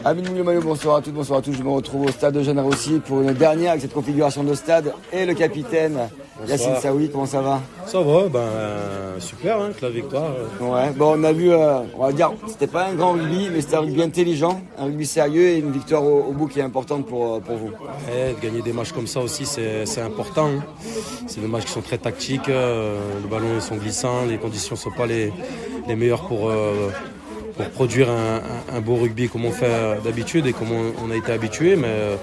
Amis de Milieu Maillot, bonsoir à toutes, bonsoir à tous. Je me retrouve au stade de Jeanne Rossi pour une dernière avec cette configuration de stade et le capitaine Yacine Saoui. Comment ça va? Ça va, super, hein, que la victoire. Ouais, bon, on a vu, on va dire, c'était pas un grand rugby, mais c'était un rugby intelligent, un rugby sérieux et une victoire au bout qui est importante pour vous. Ouais, de gagner des matchs comme ça aussi, c'est important. Hein. C'est des matchs qui sont très tactiques, les ballons ils sont glissants, les conditions ne sont pas les meilleures pour produire un beau rugby comme on fait d'habitude et comme on a été habitué. Mais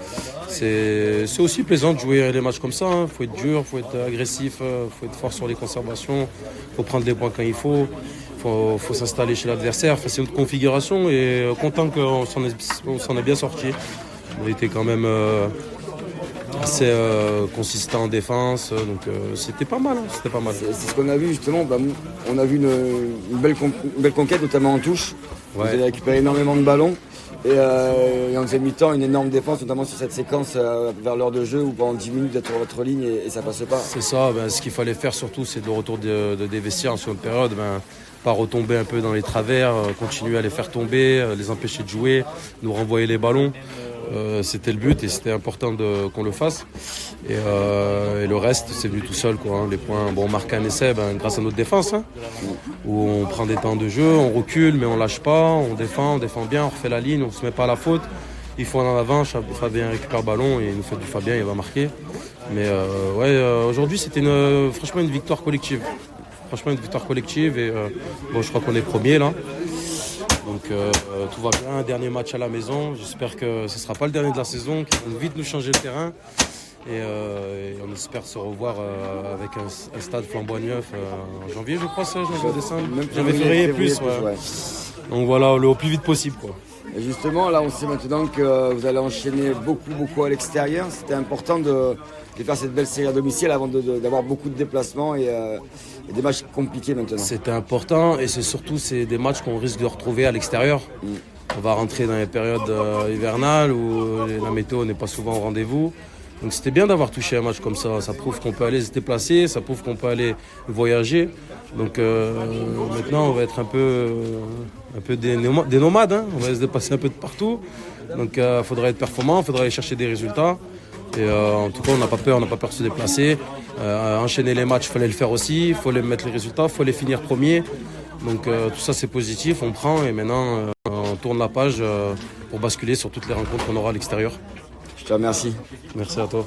c'est aussi plaisant de jouer les matchs comme ça. Il faut être dur, il faut être agressif, il faut être fort sur les conservations, il faut prendre des points quand il faut. Faut s'installer chez l'adversaire. Enfin, c'est notre configuration et content qu'on s'en est bien sorti. On a été quand même assez consistant en défense, donc c'était pas mal. C'était pas mal. C'est ce qu'on a vu justement. On a vu une belle conquête, notamment en touche. Ouais. Vous avez récupéré énormément de ballons. Et en deuxième mi-temps, une énorme défense, notamment sur cette séquence vers l'heure de jeu où pendant 10 minutes d'être sur votre ligne et ça passe pas. C'est ça, ce qu'il fallait faire surtout, c'est le retour des vestiaires en seconde période. Pas retomber un peu dans les travers, continuer à les faire tomber, les empêcher de jouer, nous renvoyer les ballons. C'était le but et c'était important qu'on le fasse. Et le reste, c'est venu tout seul, quoi. Les points, on marque un essai grâce à notre défense, où on prend des temps de jeu, on recule, mais on lâche pas, on défend bien, on refait la ligne, on se met pas à la faute. Il faut en avant, Fabien récupère le ballon et il nous fait du Fabien, il va marquer. Mais aujourd'hui, c'était franchement une victoire collective. Franchement, une victoire collective et je crois qu'on est premier là. Donc tout va bien, dernier match à la maison. J'espère que ce ne sera pas le dernier de la saison, qu'ils vont vite nous changer le terrain. Et on espère se revoir avec un stade flambant neuf en janvier, je crois, janvier, décembre. Janvier, février plus. Ouais. Donc voilà, au plus vite possible, quoi. Et justement, là, on sait maintenant que vous allez enchaîner beaucoup à l'extérieur. C'était important de faire cette belle série à domicile avant d'avoir beaucoup de déplacements et des matchs compliqués maintenant. C'était important et c'est des matchs qu'on risque de retrouver à l'extérieur. On va rentrer dans les périodes hivernales où la météo n'est pas souvent au rendez-vous. Donc c'était bien d'avoir touché un match comme ça. Ça prouve qu'on peut aller se déplacer, ça prouve qu'on peut aller voyager. Donc maintenant, on va être un peu des nomades. Hein. On va se déplacer un peu de partout. Donc il faudra être performant, il faudra aller chercher des résultats. Et en tout cas, on n'a pas peur de se déplacer. Enchaîner les matchs, il fallait le faire aussi. Il faut mettre les résultats, il faut les finir premiers. Donc tout ça, c'est positif. On prend et maintenant, on tourne la page pour basculer sur toutes les rencontres qu'on aura à l'extérieur. Je te remercie. Merci à toi.